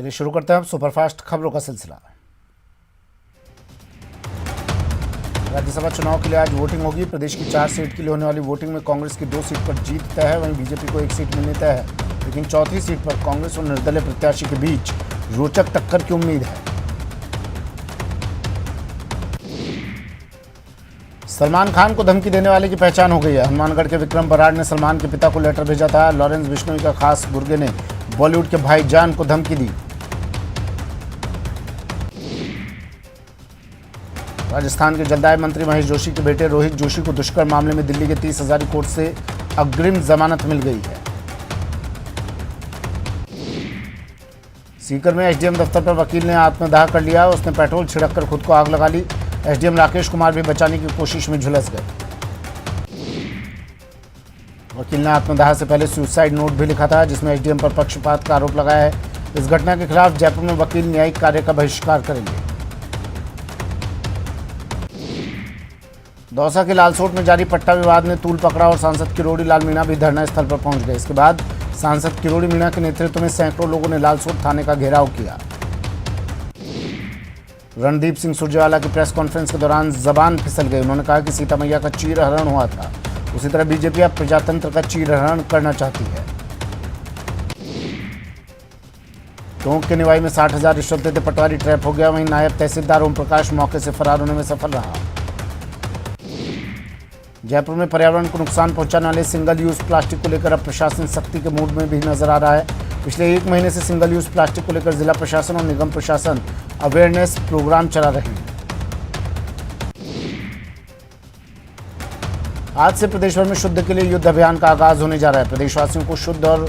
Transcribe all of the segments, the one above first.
चलिए शुरू करते हैं हम सुपरफास्ट खबरों का सिलसिला। राज्यसभा चुनाव के लिए आज वोटिंग होगी। प्रदेश की 4 सीट के लिए होने वाली वोटिंग में कांग्रेस की 2 सीट पर जीत तय है, वहीं बीजेपी को 1 सीट मिलने तय है, लेकिन चौथी सीट पर कांग्रेस और निर्दलीय प्रत्याशी के बीच रोचक टक्कर की उम्मीद है। सलमान खान को धमकी देने वाले की पहचान हो गई है। हनुमानगढ़ के विक्रम बराड़ ने सलमान के पिता को लेटर भेजा था। लॉरेंस बिश्नोई का खास गुर्गे ने बॉलीवुड के भाईजान को धमकी दी। राजस्थान के जलदाय मंत्री महेश जोशी के बेटे रोहित जोशी को दुष्कर्म मामले में दिल्ली के 30 हजारी कोर्ट से अग्रिम जमानत मिल गई है। सीकर में एसडीएम दफ्तर पर वकील ने आत्मदाह कर लिया। उसने पेट्रोल छिड़ककर खुद को आग लगा ली। एसडीएम राकेश कुमार भी बचाने की कोशिश में झुलस गए। वकील ने आत्मदाह से पहले सुसाइड नोट भी लिखा था, जिसमें एसडीएम पर पक्षपात का आरोप लगाया है। इस घटना के खिलाफ जयपुर में वकील न्यायिक कार्य का बहिष्कार करेंगे। दौसा के लालसोट में जारी पट्टा विवाद ने तूल पकड़ा और सांसद किरोड़ी लाल मीणा भी धरना स्थल पर पहुंच गए। इसके बाद सांसद किरोड़ी मीणा के नेतृत्व में सैकड़ों लोगों ने लालसोट थाने का घेराव किया। रणदीप सिंह सुरजेवाला की प्रेस कॉन्फ्रेंस के दौरान जबान फिसल गई। उन्होंने कहा कि सीता मैया का चीरहरण हुआ था, उसी तरह बीजेपी अब प्रजातंत्र का चीरहरण करना चाहती है। टोंक के निवाई में 60,000 रिश्वत देते पटवारी ट्रैप हो गया। वहीं नायब तहसीलदार ओम प्रकाश मौके से फरार होने में सफल रहा। जयपुर में पर्यावरण को नुकसान पहुंचाने वाले सिंगल यूज प्लास्टिक को लेकर अब प्रशासन सख्ती के मूड में भी नजर आ रहा है। पिछले 1 महीने से सिंगल यूज प्लास्टिक को लेकर जिला प्रशासन और निगम प्रशासन अवेयरनेस प्रोग्राम चला रहे हैं। आज से प्रदेश भर में शुद्ध के लिए युद्ध अभियान का आगाज होने जा रहा है। प्रदेशवासियों को शुद्ध और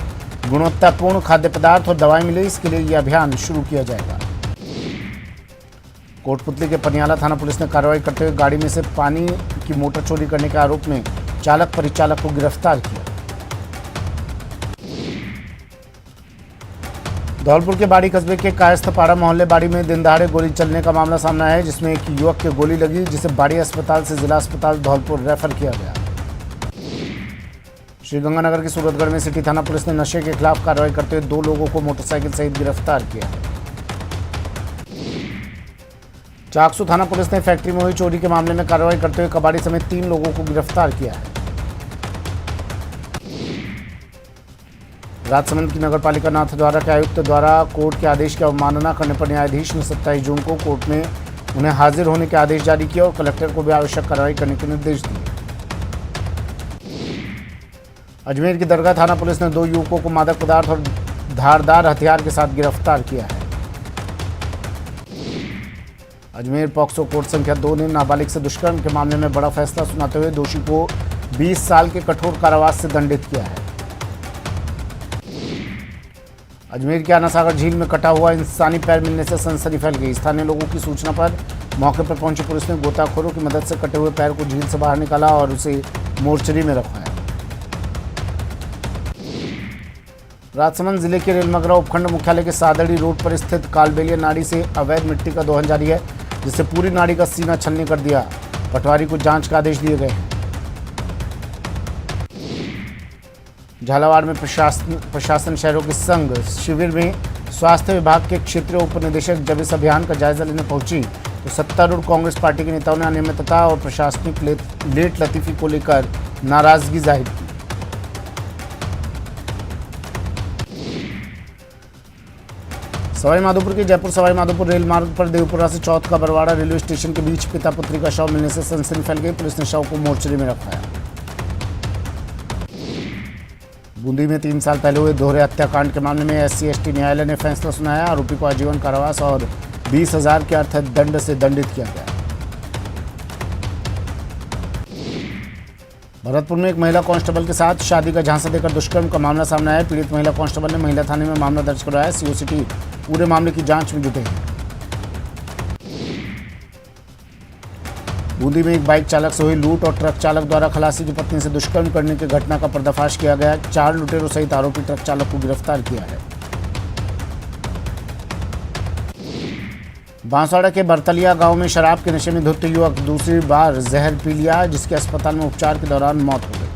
गुणवत्तापूर्ण खाद्य पदार्थ और दवाएं मिले, इसके लिए यह अभियान शुरू किया जाएगा। कोटपुतली के पनियाला थाना पुलिस ने कार्रवाई करते हुए गाड़ी में से पानी की मोटर चोरी करने के आरोप में चालक परिचालक को गिरफ्तार किया। धौलपुर के बाड़ी कस्बे के कायस्थपाड़ा मोहल्ले बाड़ी में दिन दहाड़े गोली चलने का मामला सामने आया है, जिसमें एक युवक के गोली लगी, जिसे बाड़ी अस्पताल से जिला अस्पताल धौलपुर रेफर किया गया। श्रीगंगानगर के सूरतगढ़ में सिटी थाना पुलिस ने नशे के खिलाफ कार्रवाई करते हुए 2 लोगों को मोटरसाइकिल सहित गिरफ्तार किया है। चाकसू थाना पुलिस ने फैक्ट्री में हुई चोरी के मामले में कार्रवाई करते हुए कबाड़ी समेत 3 लोगों को गिरफ्तार किया है। राजसमंद की नगरपालिका नाथद्वारा के आयुक्त द्वारा कोर्ट के आदेश की अवमानना करने पर न्यायाधीश ने 27 जून को कोर्ट में उन्हें हाजिर होने के आदेश जारी किया और कलेक्टर को भी आवश्यक कार्रवाई करने के निर्देश दिए। अजमेर की दरगाह थाना पुलिस ने 2 युवकों को मादक पदार्थ और धारदार हथियार के साथ गिरफ्तार किया है। अजमेर पॉक्सो कोर्ट संख्या 2 ने नाबालिग से दुष्कर्म के मामले में बड़ा फैसला सुनाते हुए दोषी को 20 साल के कठोर कारावास से दंडित किया है। अजमेर के आना सागर झील में कटा हुआ इंसानी पैर मिलने से सनसनी फैल गई। स्थानीय लोगों की सूचना पर मौके पर पहुंची पुलिस ने गोताखोरों की मदद से कटे हुए पैर को झील से बाहर निकाला और उसे मोर्चरी में रखवाया। राजसमंद जिले के रेलमगरा उपखंड मुख्यालय के सादड़ी रोड पर स्थित कालबेलिया नाड़ी से अवैध मिट्टी का दोहन जारी है, जिससे पूरी नाड़ी का सीना छलनी कर दिया। पटवारी को जांच के आदेश दिए गए हैं। झालावाड़ में प्रशासन शहरों के संग शिविर में स्वास्थ्य विभाग के क्षेत्रीय उप निदेशक जब इस अभियान का जायजा लेने पहुंची तो सत्तारूढ़ कांग्रेस पार्टी के नेताओं ने अनियमितता और प्रशासनिक लेट लतीफी को लेकर नाराजगी जाहिर की। सवाईमाधोपुर के जयपुर सवाईमाधोपुर रेल मार्ग पर देवपुरा से चौथ का बरवाड़ा रेलवे स्टेशन के बीच पिता पुत्री का शव मिलने से सनसनी फैल गई। पुलिस ने शव को मोर्चरी में रखवाया। बूंदी में 3 साल पहले हुए दोहरे हत्याकांड के मामले में SC/ST न्यायालय ने फैसला सुनाया। आरोपी को आजीवन कारावास और 20,000 के अर्थदंड से दंडित किया गया। भरतपुर में एक महिला कांस्टेबल के साथ शादी का झांसा देकर दुष्कर्म का मामला सामने आया। पीड़ित महिला कांस्टेबल ने महिला थाने में मामला दर्ज करवाया। CO सिटी पूरे मामले की जांच में जुटे हैं। बूंदी में एक बाइक चालक से हुई लूट और ट्रक चालक द्वारा खलासी की पत्नी से दुष्कर्म करने की घटना का पर्दाफाश किया गया। 4 लुटेरों सहित आरोपी ट्रक चालक को गिरफ्तार किया है। बांसवाड़ा के बरतलिया गांव में शराब के नशे में धुत युवक दूसरी बार जहर पी लिया, जिसके अस्पताल में उपचार के दौरान मौत हो गई।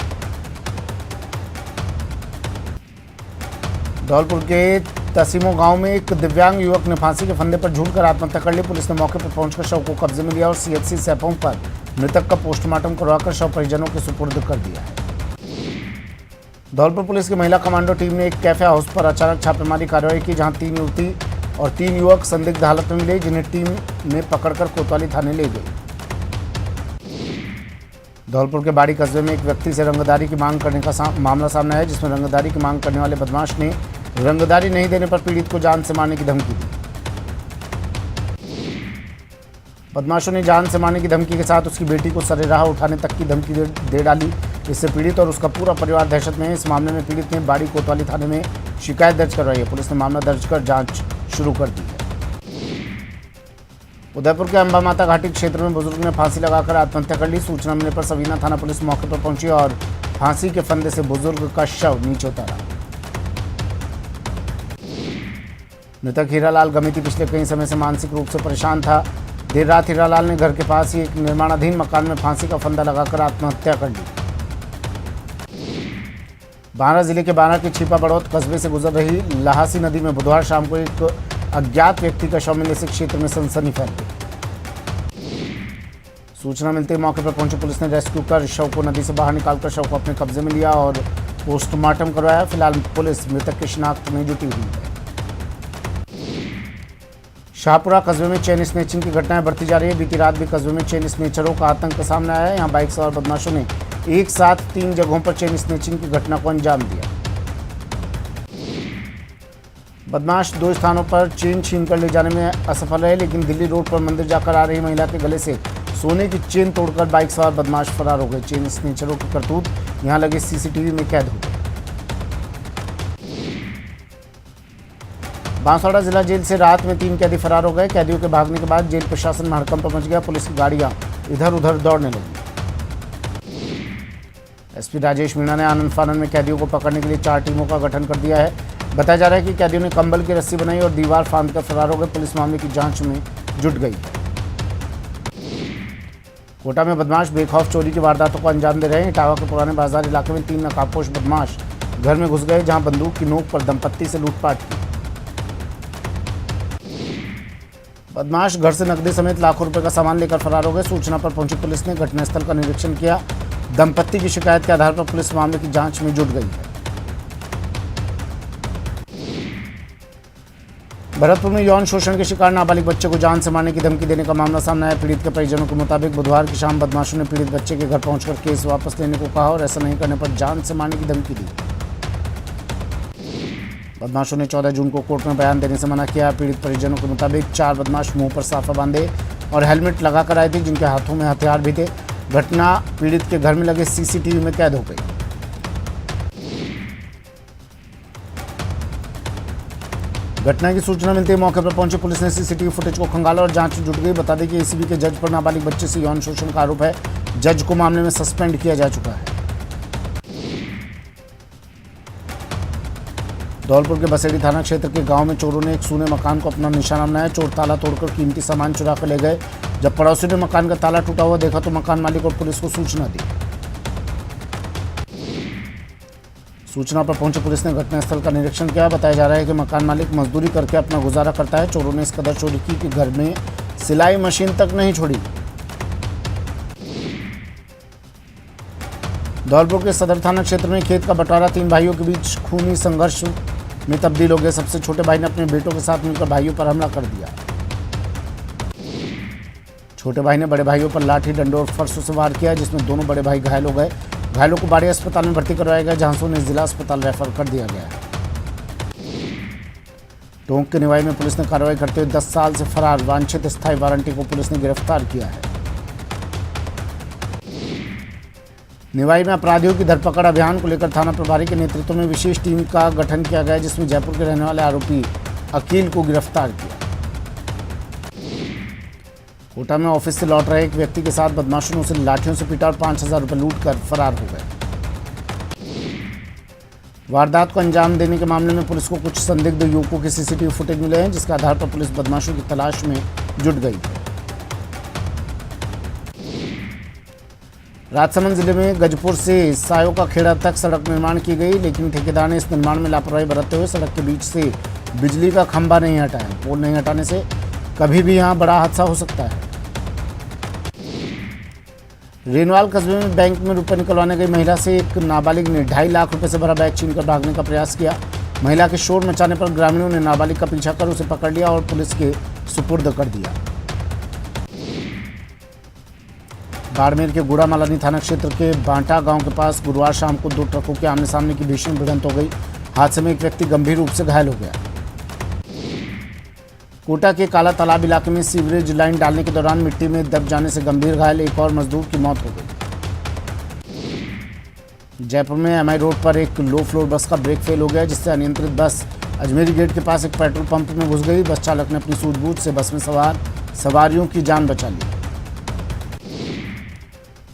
धौलपुर के तसीमो गांव में एक दिव्यांग युवक ने फांसी के फंदे पर झूलकर आत्महत्या कर ली। पुलिस ने मौके पर पहुंचकर शव को कब्जे में लिया और सीएचसी सैपम पर मृतक का पोस्टमार्टम करवाकर शव परिजनों के सुपुर्द कर दिया है। धौलपुर पुलिस की महिला कमांडो टीम ने एक कैफे हाउस पर अचानक छापेमारी कार्रवाई की, जहां 3 युवती और 3 युवक संदिग्ध हालत में मिले, जिन्हें टीम ने पकड़कर कोतवाली थाने ले गई। धौलपुर के बाड़ी कस्बे में एक व्यक्ति से रंगदारी की मांग करने का मामला सामने आया, जिसमें रंगदारी की मांग करने वाले बदमाश ने रंगदारी नहीं देने पर पीड़ित को जान से मारने की धमकी दी। बदमाशों ने जान से मारने की धमकी के साथ उसकी बेटी को सरेराह उठाने तक की धमकी दे डाली। इससे पीड़ित और उसका पूरा परिवार दहशत में है। इस मामले में पीड़ित ने बाड़ी कोतवाली थाने में शिकायत दर्ज करवाई है। पुलिस ने मामला दर्ज कर जांच शुरू कर दी है। उदयपुर के अंबा माता घाटी क्षेत्र में बुजुर्ग ने फांसी लगाकर आत्महत्या कर ली। सूचना मिलने पर सवीना थाना पुलिस मौके पर पहुंची और फांसी के फंदे से बुजुर्ग का शव नीचे उतारा। मृतक हीरालाल गमिती पिछले कई समय से मानसिक रूप से परेशान था। देर रात हीरालाल ने घर के पास ही एक निर्माणाधीन मकान में फांसी का फंदा लगाकर आत्महत्या कर ली। बांरा जिले के बांरा के छिपा बड़ौत कस्बे से गुजर रही लहासी नदी में बुधवार शाम को एक अज्ञात व्यक्ति का शव मिलने से क्षेत्र में सनसनी फैल गई। सूचना मिलते ही मौके पर पहुंची पुलिस ने रेस्क्यू कर शव को नदी से बाहर निकालकर शव को अपने कब्जे में लिया और पोस्टमार्टम करवाया। फिलहाल पुलिस मृतक की शिनाख्त में जुटी हुई है। शाहपुरा कस्बे में चेन स्नेचिंग की घटनाएं बढ़ती जा रही है। बीती रात भी कस्बे में चेन स्नेचरों का आतंक सामने आया है। यहां बाइक सवार बदमाशों ने एक साथ 3 जगहों पर चेन स्नेचिंग की घटना को अंजाम दिया। बदमाश 2 स्थानों पर चेन छीन कर ले जाने में असफल रहे, लेकिन दिल्ली रोड पर मंदिर जाकर आ रही महिला के गले से सोने की चेन तोड़कर बाइक सवार बदमाश फरार हो गए। चेन स्नेचरों की करतूत यहां लगे सीसीटीवी में कैद हो गई। बांसवाड़ा जिला जेल से रात में 3 कैदी फरार हो गए। कैदियों के भागने के बाद जेल प्रशासन में हड़कंप मच गया। पुलिस की गाड़ियां इधर उधर दौड़ने लगी। एसपी राजेश मीणा ने आनंद फानन में कैदियों को पकड़ने के लिए 4 टीमों का गठन कर दिया है। बताया जा रहा है कि कैदियों ने कंबल की रस्सी बनाई और दीवार फांदकर फरार हो गए। पुलिस मामले की जांच में जुट गई है। कोटा में बदमाश बेखौफ चोरी की वारदातों को अंजाम दे रहे हैं। इटावा के पुराने बाजार इलाके में 3 नकाबपोश बदमाश घर में घुस गए, जहां बंदूक की नोक पर दंपत्ति से लूटपाट की। बदमाश घर से नकदी समेत लाखों रुपए का सामान लेकर फरार हो गए। सूचना पर पहुंची पुलिस ने घटनास्थल का निरीक्षण किया। दंपत्ति की शिकायत के आधार पर पुलिस मामले की जांच में जुट गई है। भरतपुर में यौन शोषण के शिकार नाबालिग बच्चे को जान से मारने की धमकी देने का मामला सामने आया। पीड़ित के परिजनों के मुताबिक बुधवार की शाम बदमाशों ने पीड़ित बच्चे के घर पहुंचकर केस वापस लेने को कहा और ऐसा नहीं करने पर जान से मारने की धमकी दी। बदमाशों ने 14 जून को कोर्ट में बयान देने से मना किया। पीड़ित परिजनों के मुताबिक 4 बदमाश मुंह पर साफा बांधे और हेलमेट लगाकर आए थे, जिनके हाथों में हथियार भी थे। घटना पीड़ित के घर में लगे सीसीटीवी में कैद हो गई। घटना की सूचना मिलते ही मौके पर पहुंची पुलिस ने सीसीटीवी फुटेज को खंगाला और जांच में जुट गई। बता दें कि एसीबी के जज पर नाबालिग बच्चे से यौन शोषण का आरोप है। जज को मामले में सस्पेंड किया जा चुका है। धौलपुर के बसेड़ी थाना क्षेत्र के गांव में चोरों ने एक सूने मकान को अपना निशाना बनाया। चोर ताला तोड़कर कीमती सामान चुरा कर ले गए। जब पड़ोसी ने मकान का ताला टूटा हुआ देखा तो मकान मालिक और पुलिस को सूचना दी। सूचना पर पहुंची पुलिस ने घटनास्थल का निरीक्षण किया। बताया जा रहा है कि मकान मालिक मजदूरी करके अपना गुजारा करता है। चोरों ने इस कदर चोरी की कि घर में सिलाई मशीन तक नहीं छोड़ी। धौलपुर के सदर थाना क्षेत्र में खेत का बंटवारा 3 भाइयों के बीच खूनी संघर्ष में तब्दील हो गया। सबसे छोटे भाई ने अपने बेटों के साथ मिलकर भाइयों पर हमला कर दिया। छोटे भाई ने बड़े भाइयों पर लाठी, डंडों और फरसों से वार किया, जिसमें दोनों बड़े भाई घायल हो गए। घायलों को बाड़ी अस्पताल में भर्ती करवाया गया, जहां से उन्हें जिला अस्पताल रेफर कर दिया गया है। टोंक के निवाई में पुलिस ने कार्रवाई करते हुए 10 साल से फरार वांछित स्थायी वारंटी को पुलिस ने गिरफ्तार किया है। निवाई में अपराधियों की धरपकड़ अभियान को लेकर थाना प्रभारी के नेतृत्व में विशेष टीम का गठन किया गया, जिसमें जयपुर के रहने वाले आरोपी अकील को गिरफ्तार किया। कोटा में ऑफिस से लौट रहे एक व्यक्ति के साथ बदमाशों ने उसे लाठियों से पीटा और 5,000 रुपये लूट कर फरार हो गए। वारदात को अंजाम देने के मामले में पुलिस को कुछ संदिग्ध युवकों के सीसीटीवी फुटेज मिले हैं, जिसके आधार पर पुलिस बदमाशों की तलाश में जुट गई है। राजसमंद जिले में गजपुर से सायो का खेड़ा तक सड़क निर्माण की गई, लेकिन ठेकेदार ने इस निर्माण में लापरवाही बरतते हुए सड़क के बीच से बिजली का खंभा नहीं हटाया। पोल नहीं हटाने से कभी भी यहाँ बड़ा हादसा हो सकता है। रेनवाल कस्बे में बैंक में रुपए निकलवाने गई महिला से एक नाबालिग ने 2.5 लाख रुपए से भरा बैग छीनकर भागने का प्रयास किया। महिला के शोर मचाने पर ग्रामीणों ने नाबालिग का पीछा कर उसे पकड़ लिया और पुलिस के सुपुर्द कर दिया। बाड़मेर के गुड़ामालानी थाना क्षेत्र के बांटा गांव के पास गुरुवार शाम को 2 ट्रकों के आमने सामने की भीषण भिड़ंत हो गई। हादसे में एक व्यक्ति गंभीर रूप से घायल हो गया। कोटा के काला तालाब इलाके में सीवरेज लाइन डालने के दौरान मिट्टी में दब जाने से गंभीर घायल एक और मजदूर की मौत हो गई। जयपुर में एमआई रोड पर एक लो फ्लोर बस का ब्रेक फेल हो गया, जिससे अनियंत्रित बस अजमेरी गेट के पास एक पेट्रोल पंप में घुस गई। बस चालक ने अपनी सूझबूझ से बस में सवार सवारियों की जान बचा ली।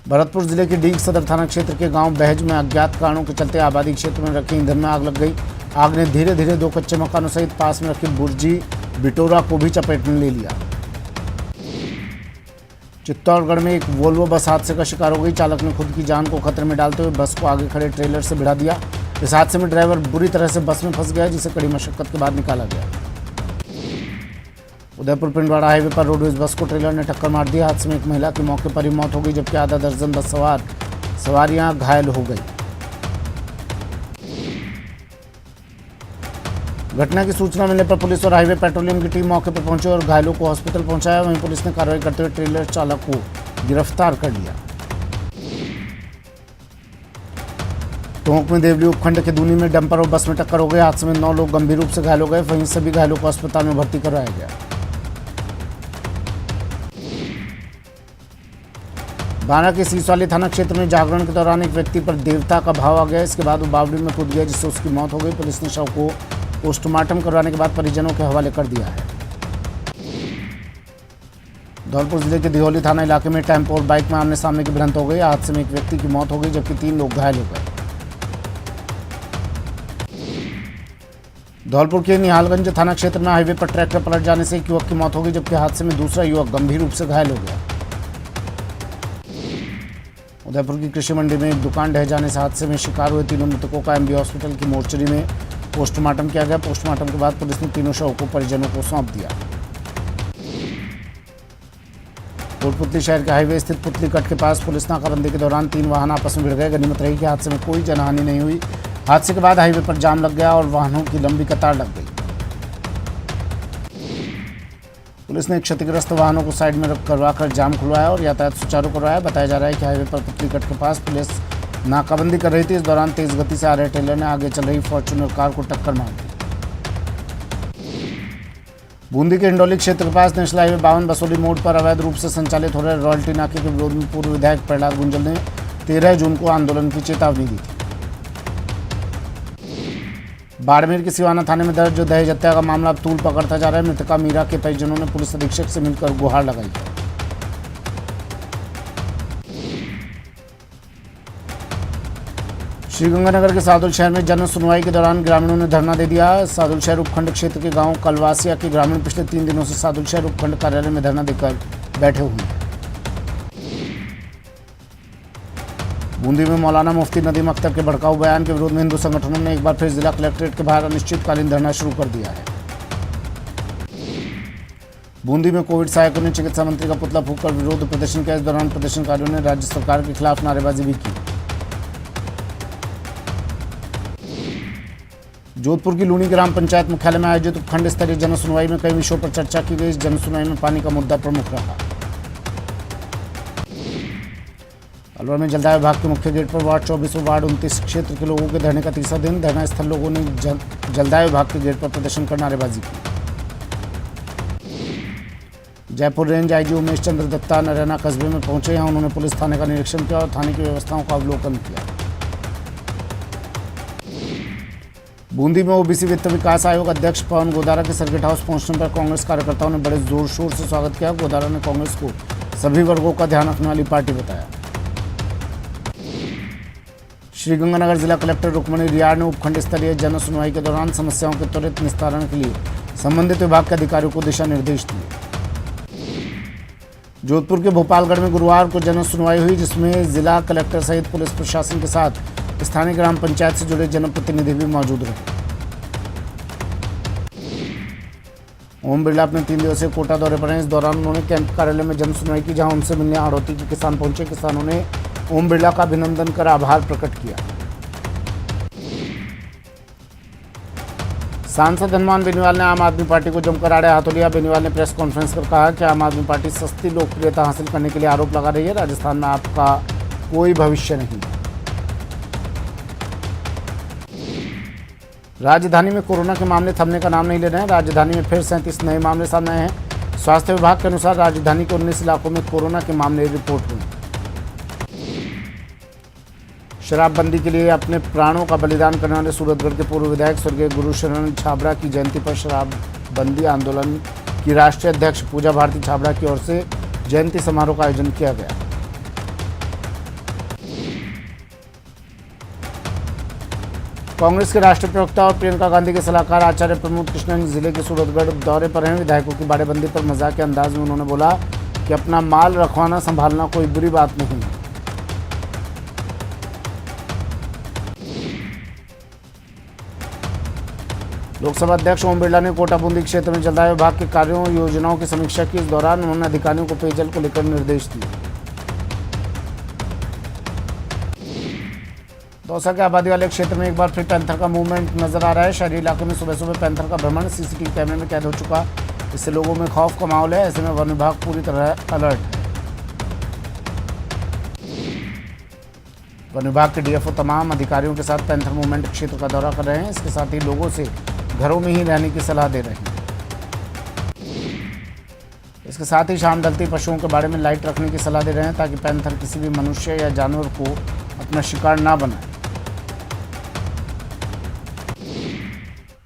भरतपुर जिले के डीग सदर थाना क्षेत्र के गांव बहज में अज्ञात कारणों के चलते आबादी क्षेत्र में रखे ईंधन में आग लग गई। आग ने धीरे धीरे 2 कच्चे मकानों सहित पास में रखी बुर्जी बिटोरा को भी चपेट में ले लिया। चित्तौड़गढ़ में एक वोल्वो बस हादसे का शिकार हो गई। चालक ने खुद की जान को खतरे में डालते हुए बस को आगे खड़े ट्रेलर से भिड़ा दिया। इस हादसे में ड्राइवर बुरी तरह से बस में फंस गया, जिसे कड़ी मशक्कत के बाद निकाला गया। उदयपुर पिंडवाड़ा हाईवे पर रोडवेज बस को ट्रेलर ने टक्कर मार दी। हादसे में एक महिला की मौके पर ही मौत हो गई, जबकि आधा दर्जन बस सवारियां घायल हो गई। घटना की सूचना मिलने पर पुलिस और हाईवे पेट्रोलिंग की टीम मौके पर पहुंची और घायलों को हॉस्पिटल पहुंचाया। वहीं पुलिस ने कार्रवाई करते हुए ट्रेलर चालक को गिरफ्तार कर लिया। टोंक में देवली उपखंड के दूनी में डंपर और बस में टक्कर हो गई। हादसे में 9 लोग गंभीर रूप से घायल हो गए। वहीं सभी घायलों को अस्पताल में भर्ती करवाया गया। बांदा के सीसवाली थाना क्षेत्र में जागरण के दौरान एक व्यक्ति पर देवता का भाव आ गया। इसके बाद वो बावड़ी में कूद गया, जिससे उसकी मौत हो गई। पुलिस ने शव को पोस्टमार्टम करवाने के बाद परिजनों के हवाले कर दिया है। धौलपुर जिले के दिहोली थाना इलाके में टेम्पो और बाइक में आमने सामने की भिड़ंत हो गई। हादसे में एक व्यक्ति की मौत हो गई, जबकि 3 लोग घायल हो गए। धौलपुर के निहालगंज थाना क्षेत्र में हाईवे पर ट्रैक्टर पलट जाने से एक युवक की मौत हो गई, जबकि हादसे में दूसरा युवक गंभीर रूप से घायल हो गया। उदयपुर की कृषि मंडी में एक दुकान ढह जाने से हादसे में शिकार हुए 3 मृतकों का एमबी हॉस्पिटल की मोर्चरी में पोस्टमार्टम किया गया। पोस्टमार्टम के बाद पुलिस ने तीनों शवों को परिजनों को सौंप दिया। कोटपुतली शहर के हाईवे स्थित पुतली कट के पास पुलिस नाकाबंदी के दौरान 3 वाहन आपस में भिड़ गए। गनीमत रही कि हादसे में कोई जनहानि नहीं हुई। हादसे के बाद हाईवे पर जाम लग गया और वाहनों की लंबी कतार लग गई। पुलिस ने क्षतिग्रस्त वाहनों को साइड में करवाकर जाम खुलवाया और यातायात सुचारू करवाया। बताया जा रहा है कि हाईवे पर पुतली कट के पास पुलिस नाकाबंदी कर रही थी। इस दौरान तेज गति से आ रहे ट्रेलर ने आगे चल रही फॉर्च्यूनर कार को टक्कर मार दी। बूंदी के इंडौली क्षेत्र के पास नेशनल हाईवे 52 बसोली मोड़ पर अवैध रूप से संचालित हो रहे रॉयल्टी नाके के विरोध में पूर्व विधायक प्रहलाद गुंजल ने 13 जून को आंदोलन की चेतावनी दी थी। बाड़मेर के सिवाना थाने में दर्ज दहेज हत्या का मामला अब तूल पकड़ता जा रहा है। मृतका मीरा के परिजनों ने पुलिस अधीक्षक से मिलकर गुहार लगाई है। श्रीगंगानगर के सादुल शहर में जन सुनवाई के दौरान ग्रामीणों ने धरना दे दिया। सादुल शहर उपखंड क्षेत्र के गांव कलवासिया के ग्रामीण पिछले 3 दिनों से सादुल शहर उपखंड कार्यालय में धरना देकर बैठे हुए हैं। बूंदी में मौलाना मुफ्ती नदीम अख्तर के भड़काऊ बयान के विरोध में हिंदू संगठनों ने एक बार फिर जिला कलेक्ट्रेट के बाहर अनिश्चितकालीन धरना शुरू कर दिया है। बूंदी में कोविड सहायकों ने चिकित्सा मंत्री का पुतला फूंककर विरोध प्रदर्शन किया। इस दौरान प्रदर्शनकारियों ने राज्य सरकार के खिलाफ नारेबाजी भी की। जोधपुर की लूणी ग्राम पंचायत मुख्यालय में आयोजित उपखंड स्तरीय जन सुनवाई में कई विषयों पर चर्चा की गई। इस जन सुनवाई में पानी का मुद्दा प्रमुख रहा। अलवर में जलदाय विभाग के मुख्य गेट पर वार्ड 24 और वार्ड 29 क्षेत्र के लोगों के धरने का तीसरा दिन। धरना स्थल लोगों ने जलदाय विभाग के गेट पर प्रदर्शन कर नारेबाजी की। जयपुर रेंज आईजी उमेश चंद्र दत्ता नरैना कस्बे में पहुंचे। यहाँ उन्होंने पुलिस थाने का निरीक्षण किया और थाने की व्यवस्थाओं का अवलोकन किया। बूंदी में ओबीसी वित्त विकास आयोग अध्यक्ष पवन गोदारा के सर्किट हाउस पहुंचने पर कांग्रेस कार्यकर्ताओं ने बड़े जोर शोर से स्वागत किया। गोदारा ने कांग्रेस को सभी वर्गों का ध्यान रखने वाली पार्टी बताया। श्रीगंगानगर जिला कलेक्टर रुक्मणी रियाड़ ने उपखंड स्तरीय जन सुनवाई के दौरान समस्याओं के त्वरित निस्तारण के लिए संबंधित विभाग के अधिकारियों को दिशा निर्देश दिए। जोधपुर के भोपालगढ़ में गुरुवार को जन सुनवाई हुई, जिसमें जिला कलेक्टर सहित पुलिस प्रशासन के साथ स्थानीय ग्राम पंचायत से जुड़े जनप्रतिनिधि भी मौजूद रहे। ओम बिरला अपने 3 दिवसीय कोटा दौरे पर हैं। इस दौरान उन्होंने कैंप कार्यालय में जन सुनवाई की, जहां उनसे मिलने हाड़ौती के किसान पहुंचे। किसानों ने ओम बिरला का अभिनंदन कर आभार प्रकट किया। सांसद हनुमान बेनीवाल ने आम आदमी पार्टी को जमकर आड़े हाथों लिया। बेनीवाल ने प्रेस कॉन्फ्रेंस कर कहा कि आम आदमी पार्टी सस्ती लोकप्रियता हासिल करने के लिए आरोप लगा रही है। राजस्थान में आपका कोई भविष्य नहीं। राजधानी में कोरोना के मामले थमने का नाम नहीं ले रहे हैं। राजधानी में फिर 37 नए मामले सामने आए हैं। स्वास्थ्य विभाग के अनुसार राजधानी के 19 इलाकों में कोरोना के मामले रिपोर्ट हुए। शराबबंदी के लिए अपने प्राणों का बलिदान करने वाले सूरतगढ़ के पूर्व विधायक स्वर्गीय गुरुशरण छाबड़ा की जयंती पर शराबबंदी आंदोलन की राष्ट्रीय अध्यक्ष पूजा भारती छाबड़ा की ओर से जयंती समारोह का आयोजन किया गया। कांग्रेस के राष्ट्रीय प्रवक्ता और प्रियंका गांधी के सलाहकार आचार्य प्रमोद कृष्णन जिले के सूरतगढ़ दौरे पर हैं। विधायकों की बाड़ेबंदी पर मजाक के अंदाज में उन्होंने बोला कि अपना माल रखवाना संभालना कोई बुरी बात नहीं है। लोकसभा अध्यक्ष ओम बिरला ने कोटा बूंदी क्षेत्र में जलदाय विभाग के कार्यों और योजनाओं की समीक्षा की। इस दौरान उन्होंने अधिकारियों को पेयजल को लेकर निर्देश दिए। दौसा के आबादी वाले क्षेत्र में एक बार फिर पैंथर का मूवमेंट नजर आ रहा है। शहरी इलाकों में सुबह सुबह पैंथर का भ्रमण सीसीटीवी कैमरे में कैद हो चुका। इससे लोगों में खौफ का माहौल है। ऐसे में वन विभाग पूरी तरह अलर्ट है। वन विभाग के डीएफओ तमाम अधिकारियों के साथ पैंथर मूवमेंट क्षेत्र का दौरा कर रहे हैं। इसके साथ ही लोगों से घरों में ही रहने की सलाह दे रहे हैं। इसके साथ ही शाम ढलती पशुओं के बारे में लाइट रखने की सलाह दे रहे हैं ताकि पैंथर किसी भी मनुष्य या जानवर को अपना शिकार ना बनाए।